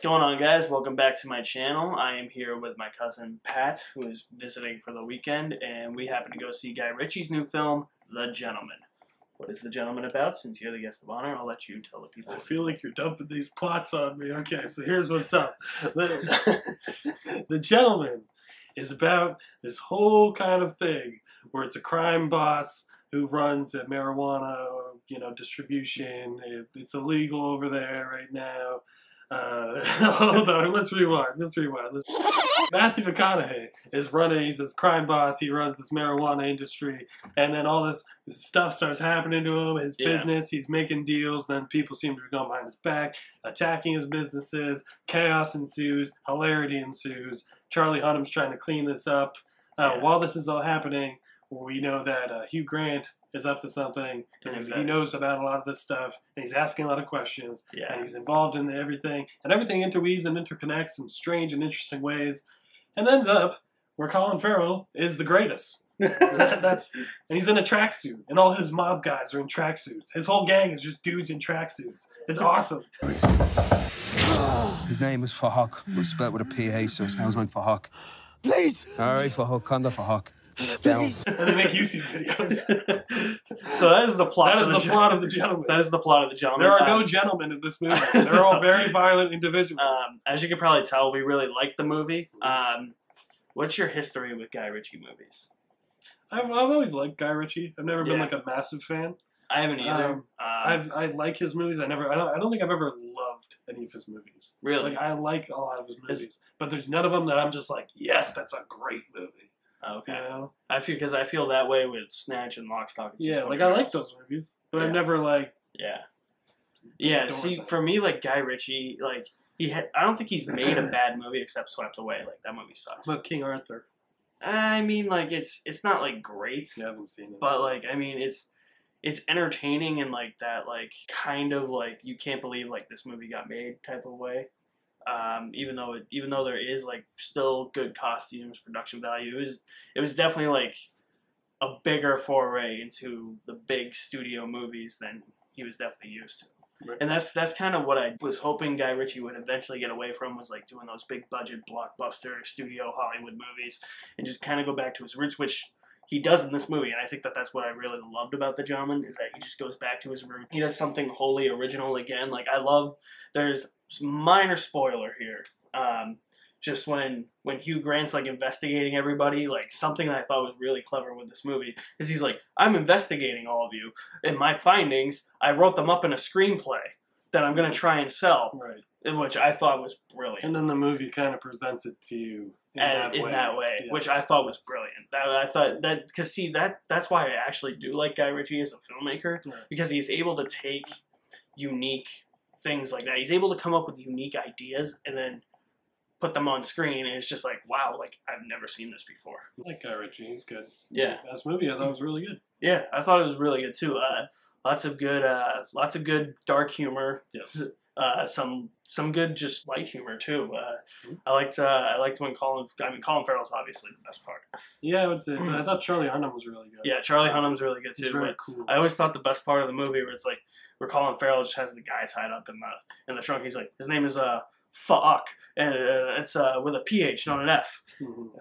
What's going on, guys? Welcome back to my channel. I am here with my cousin Pat, who is visiting for the weekend, and we happen to go see Guy Ritchie's new film, The Gentleman. What is The Gentleman about? Since you're the guest of honor, I'll let you tell the people. I feel like you're dumping these plots on me. Okay, so here's what's up. The Gentleman is about this whole kind of thing where it's a crime boss who runs a marijuana, distribution. It's illegal over there right now. Hold on, let's rewind. Matthew McConaughey is running, he's this crime boss, he runs this marijuana industry, and then all this stuff starts happening to him, his business, he's making deals, then people seem to be going behind his back, attacking his businesses, chaos ensues, hilarity ensues, Charlie Hunnam's trying to clean this up. While this is all happening, we know that Hugh Grant is up to something, and he knows about a lot of this stuff, and he's asking a lot of questions, and he's involved in everything, and everything interweaves and interconnects in strange and interesting ways, and ends up where Colin Farrell is the greatest. And he's in a tracksuit, and all his mob guys are in tracksuits. His whole gang is just dudes in tracksuits. It's awesome. His name is Fahok, but spelled with a PH, so it sounds like Fahok. Please! Alright, Fahok, Conda Fahok. Please. And they make YouTube videos. So that is the plot. That is the plot of The Gentleman. That is the plot of The Gentleman. There are no gentlemen in this movie. They're all very violent individuals. As you can probably tell, we really like the movie. What's your history with Guy Ritchie movies? I've always liked Guy Ritchie. I've never been like a massive fan. I haven't either. I like his movies. I don't think I've ever loved any of his movies. Really? Like, I like a lot of his movies, but there's none of them that I'm just like, yes, that's a great movie. Okay. You know? I feel that way with Snatch and Lock, Stock, and Two Smoking Barrels. I like those movies, but I've never like. Yeah. See, for me, like Guy Ritchie, like I don't think he's made a bad movie except Swept Away. Like that movie sucks. But King Arthur. I mean, like it's not like great. You haven't seen it, but like I mean, it's entertaining and like that like kind of like you can't believe like this movie got made type of way. Even though there is like still good costumes, production value, it was definitely like a bigger foray into the big studio movies than he was definitely used to. Right. And that's kind of what I was hoping Guy Ritchie would eventually get away from, was like doing those big budget blockbuster studio Hollywood movies and just kind of go back to his roots, which he does in this movie. And I think that's what I really loved about The Gentleman, is that he just goes back to his roots. He does something wholly original again. Like there's minor spoiler here. Just when Hugh Grant's like investigating everybody, like something that I thought was really clever with this movie is he's like, I'm investigating all of you, and my findings, I wrote them up in a screenplay that I'm going to try and sell, which I thought was brilliant. And then the movie kind of presents it to you in that way, yes. Which I thought was brilliant. I thought that, because see, that's why I actually do like Guy Ritchie as a filmmaker, because he's able to take unique things like that. He's able to come up with unique ideas and then put them on screen, and it's just like, wow, like I've never seen this before. I like Guy Ritchie, he's good. Yeah, this movie I thought was really good. Yeah, I thought it was really good too. Lots of good dark humor. Yes. Some good just light humor too. I liked when Colin Farrell's obviously the best part. Yeah, I would say so. I thought Charlie Hunnam was really good. Yeah, Charlie Hunnam's really good too. He's really cool. I always thought the best part of the movie where it's like where Colin Farrell just has the guy tied up in the trunk. He's like, his name is Fuck, and it's with a PH, not an F.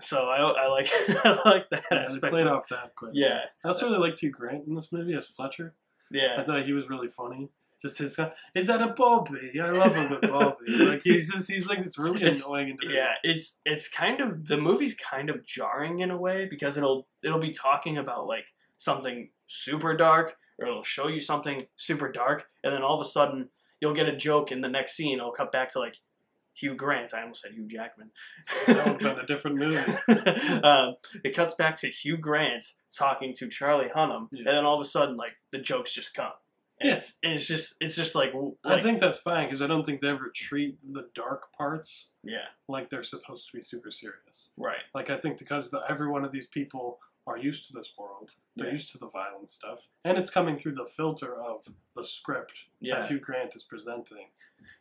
So I like I like that. Yeah, they played off that quick. Yeah, I also really liked Hugh Grant in this movie as Fletcher. Yeah, I thought he was really funny. Just his guy, is that a Bobby? I love him with Bobby. Like he's like this really annoying individual. Yeah, it's kind of, the movie's kind of jarring in a way, because it'll be talking about like something super dark, or it'll show you something super dark, and then all of a sudden you'll get a joke in the next scene. It'll cut back to like Hugh Grant. I almost said Hugh Jackman. That would have been a different movie. It cuts back to Hugh Grant talking to Charlie Hunnam, and then all of a sudden, like, the jokes just come. And it's just like I think that's fine, because I don't think they ever treat the dark parts like they're supposed to be super serious. Right. Like, I think because every one of these people are used to this world, they're used to the violent stuff, and it's coming through the filter of the script that Hugh Grant is presenting.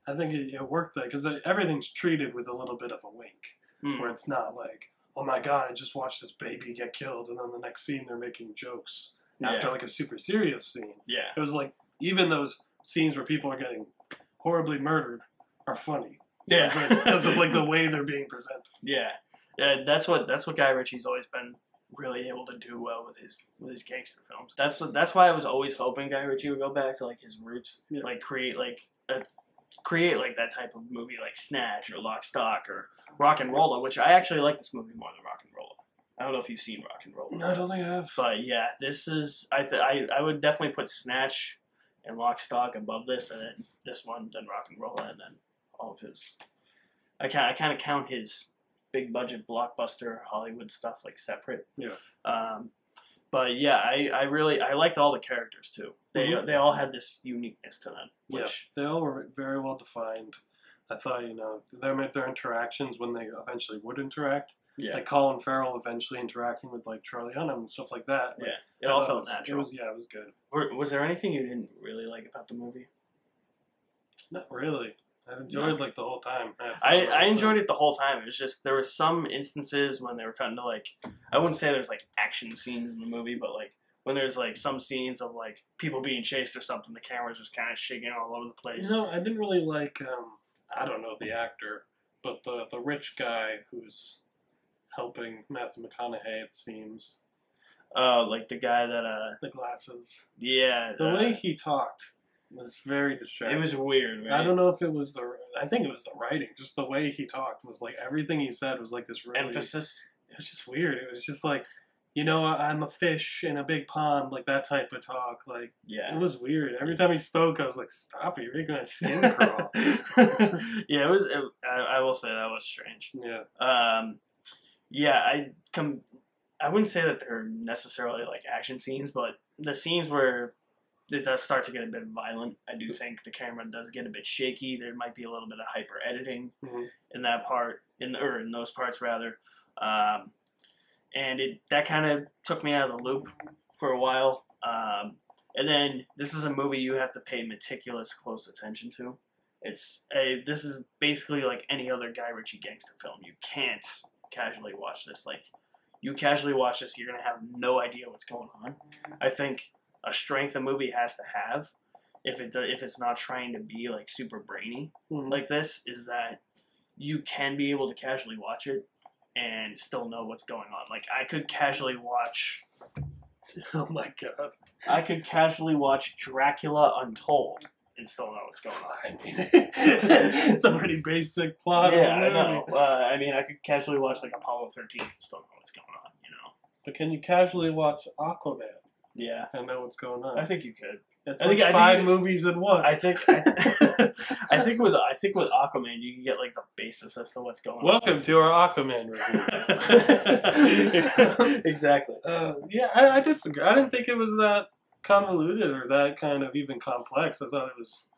I think it worked there, because everything's treated with a little bit of a wink, where it's not like, oh my god, I just watched this baby get killed, and then the next scene they're making jokes after like a super serious scene. Yeah. It was like, even those scenes where people are getting horribly murdered are funny. Yeah, because of like the way they're being presented. Yeah, yeah. That's what Guy Ritchie's always been really able to do well with his gangster films. That's why I was always hoping Guy Ritchie would go back to like his roots, like create that type of movie like Snatch or Lock, Stock or Rock and Rolla, which I actually like this movie more than Rock and Rolla. I don't know if you've seen Rock and Rolla. No, I don't think I have. But yeah, this is I would definitely put Snatch and Lock, Stock above this, and then this one, then Rock and Rolla, and then all of his. I kind of count his big budget blockbuster Hollywood stuff like separate. Yeah. But yeah, I liked all the characters too. They all had this uniqueness to them. Which, they all were very well defined. I thought their interactions when they eventually would interact. Yeah. Like Colin Farrell eventually interacting with like Charlie Hunnam and stuff like that. Like, it all felt natural. It was good. Was there anything you didn't really like about the movie? Not really. I enjoyed like the whole time. I enjoyed it the whole time. It was just there were some instances when they were cutting to like I wouldn't say there's like action scenes in the movie, but like when there's like some scenes of like people being chased or something, the camera's just kind of shaking all over the place. I didn't really like I don't know the actor, but the rich guy who's helping Matthew McConaughey, it seems. Like the guy that the glasses. Yeah. The way he talked was very distracting. It was weird, right? I don't know if it was I think it was the writing. Just the way he talked was like everything he said was like this really emphasis. It was just weird. It was just like, I'm a fish in a big pond, like that type of talk. Like, it was weird. Every time he spoke, I was like, "Stop it! You're making my skin crawl." Yeah, it was. I will say that was strange. Yeah. I wouldn't say that they're necessarily like action scenes, but the scenes where it does start to get a bit violent, I do think the camera does get a bit shaky. There might be a little bit of hyper editing in that part, in those parts rather, and that kind of took me out of the loop for a while. And then this is a movie you have to pay meticulous, close attention to. This is basically like any other Guy Ritchie gangster film. You can't casually watch this. Like, you casually watch this, you're gonna have no idea what's going on. I think a strength a movie has to have, if it's not trying to be like super brainy like this, is that you can be able to casually watch it and still know what's going on. Like, I could casually watch. Oh my god! I could casually watch Dracula Untold and still know what's going on. I mean, it's a pretty basic plot. Yeah, I know. I could casually watch like Apollo 13 and still know what's going on. But can you casually watch Aquaman? Yeah, and know what's going on. I think you could. It's five movies in one. I think with Aquaman you can get like the basis as to what's going on. Welcome to our Aquaman review. Exactly. I disagree. I didn't think it was that convoluted or that kind of even complex. I thought it was.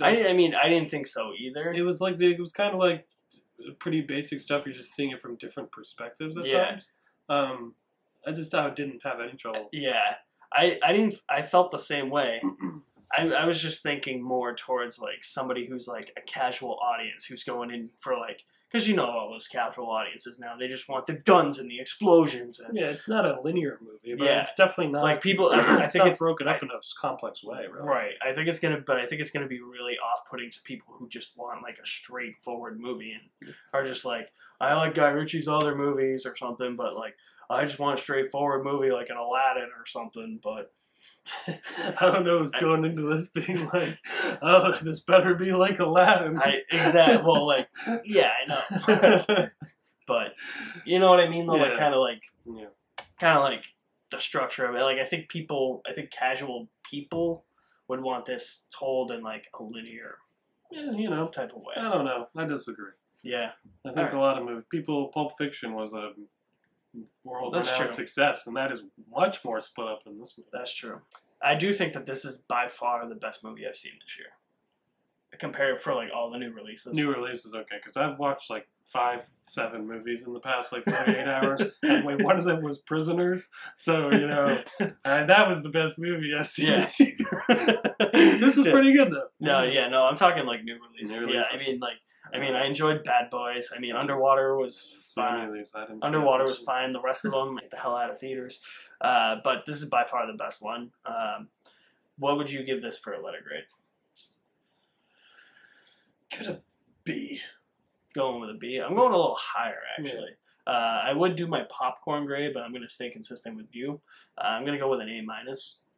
I didn't think so either. It was kind of like pretty basic stuff. You're just seeing it from different perspectives at times. I didn't have any trouble. Yeah. I felt the same way. I was just thinking more towards like somebody who's like a casual audience who's going in for like, because all those casual audiences now, they just want the guns and the explosions. And, it's not a linear movie, but it's definitely not like people. I think it's broken up in a complex way, really. Right. I think it's gonna be really off-putting to people who just want like a straightforward movie and are just like, I like Guy Ritchie's other movies or something, but like, I just want a straightforward movie like an Aladdin or something, but I don't know who's going into this being like, oh, this better be like Aladdin. Exactly. Well, like, yeah, I know. But you know what I mean, though? Yeah. Like, kind of like the structure of it. Like, I think casual people would want this told in like a linear, type of way. I don't know. I disagree. Yeah. I think a lot of movies, Pulp Fiction was a world-renowned success, and that is much more split up than this movie. That's true. I do think that this is by far the best movie I've seen this year. Compared for like all the new releases. New releases, okay, because I've watched like 5-7 movies in the past like 48 hours, and one of them was Prisoners, so that was the best movie I've seen this year. This is pretty good though. No, I'm talking like new releases. Yeah, I enjoyed Bad Boys. Underwater was fine. Underwater was fine. The rest of them, get the hell out of theaters. But this is by far the best one. What would you give this for a letter grade? Give it a B. Going with a B. I'm going a little higher, actually. I would do my popcorn grade, but I'm going to stay consistent with you. I'm going to go with an A-.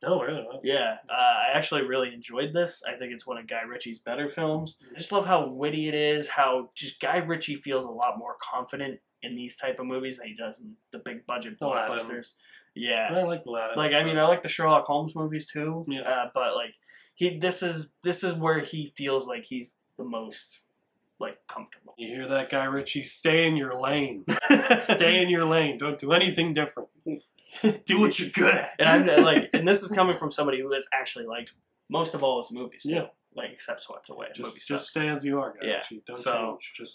Oh, really? Yeah, I actually really enjoyed this. I think it's one of Guy Ritchie's better films. I just love how witty it is, how just Guy Ritchie feels a lot more confident in these type of movies than he does in the big budget blockbusters. Yeah. I like the latter. Like, I mean, I like the Sherlock Holmes movies too, but like, this is where he feels like he's the most like comfortable. You hear that, Guy Ritchie? Stay in your lane. Stay in your lane. Don't do anything different. Do what you're good at. And I'm like, and this is coming from somebody who has actually liked most of all his movies too. Yeah. Like except Swept Away. Just stay as you are, Guy Ritchie. Don't change.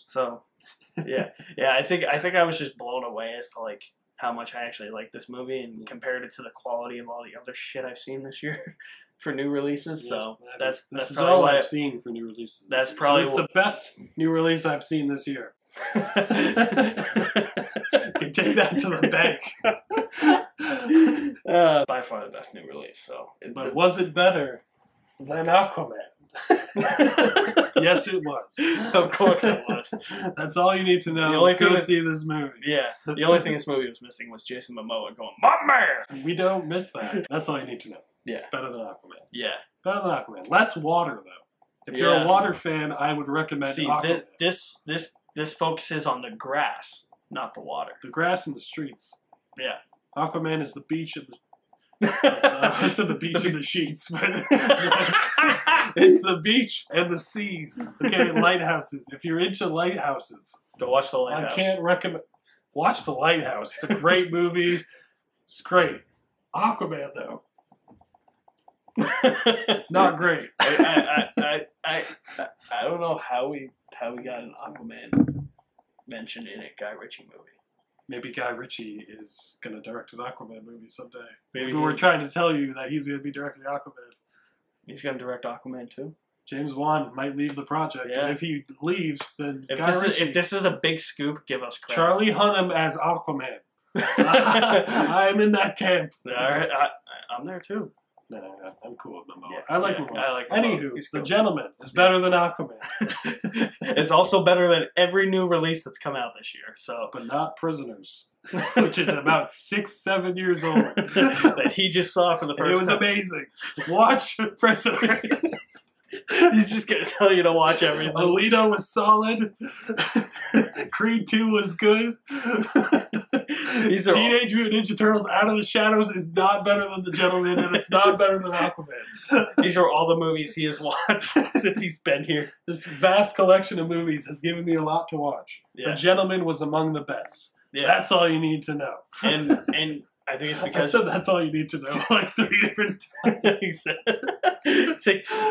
Yeah. I think I was just blown away as to like how much I actually liked this movie and compared it to the quality of all the other shit I've seen this year for new releases. So that's probably all what I've seen for new releases. That's probably it's the best new release I've seen this year. You take that to the bank. By far the best new release. So, but was it better than Aquaman? Yes, it was. Of course it was. That's all you need to know. Go see this movie. Yeah. The only thing this movie was missing was Jason Momoa going, "My man!" We don't miss that. That's all you need to know. Yeah. Better than Aquaman. Yeah. Better than Aquaman. Less water, though. If you're a water fan, I would recommend Aquaman. This focuses on the grass, not the water. The grass and the streets. Yeah. Aquaman is the beach of the... I said the beach of the sheets, but it's the beach and the seas. Okay, lighthouses. If you're into lighthouses, go watch The Lighthouse. I can't recommend. Watch The Lighthouse. It's a great movie. It's great. Aquaman, though, it's not great. I don't know how we got an Aquaman mentioned in a Guy Ritchie movie. Maybe Guy Ritchie is going to direct an Aquaman movie someday. Maybe we're trying to tell you that he's going to be directing Aquaman. He's going to direct Aquaman too? James Wan might leave the project. Yeah. And if he leaves, then if this is a big scoop, give us credit. Charlie Hunnam as Aquaman. I'm in that camp. All right, I'm there too. No, I'm cool with Momoa. Yeah, I like Momoa. I like Momoa. Anywho, The Gentleman is better than Aquaman. It's also better than every new release that's come out this year. But not Prisoners, which is about 6-7 years old. That he just saw for the first time. It was amazing. Watch Prisoners. He's just going to tell you to watch everything. Alita was solid. Creed 2 was good. Teenage Mutant Ninja Turtles Out of the Shadows is not better than The Gentleman, and it's not better than Aquaman. These are all the movies he has watched since he's been here. This vast collection of movies has given me a lot to watch. Yeah. The Gentleman was among the best. Yeah. That's all you need to know. And I think it's because... I said that's all you need to know like 3 different times.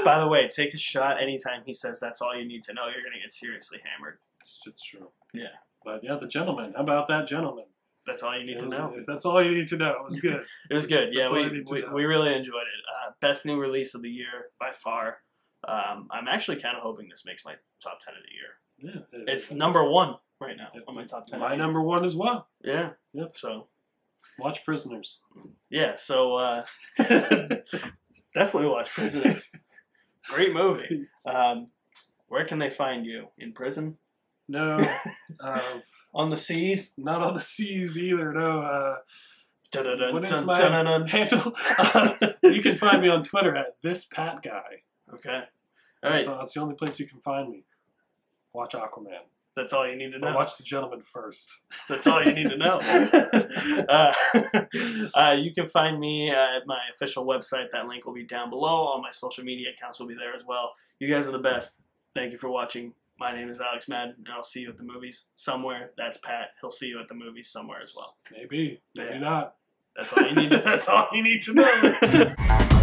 By the way, take a shot anytime he says that's all you need to know. You're going to get seriously hammered. It's true. Yeah. But yeah, The Gentleman. How about that Gentleman? That's all you need to know. That's all you need to know. It was good. It was good. Yeah, we really enjoyed it. Best new release of the year by far. I'm actually kind of hoping this makes my top 10 of the year. Yeah. It's number 1 right now on my top 10. My number 1 as well. Yeah. Yep. So... watch Prisoners. Yeah, so definitely watch Prisoners. Great movie. Where can they find you? In prison? No. On the seas? Not on the seas either, no. What is my handle? You can find me on Twitter at ThisPatGuy. Okay. All right. So that's the only place you can find me. Watch Aquaman. That's all you need to know. But watch The Gentleman first. That's all you need to know. You can find me at my official website. That link will be down below. All my social media accounts will be there as well. You guys are the best. Thank you for watching. My name is Alex Madden, and I'll see you at the movies somewhere. That's Pat. He'll see you at the movies somewhere as well. Maybe. Maybe not. That's all you need. That's all you need to know.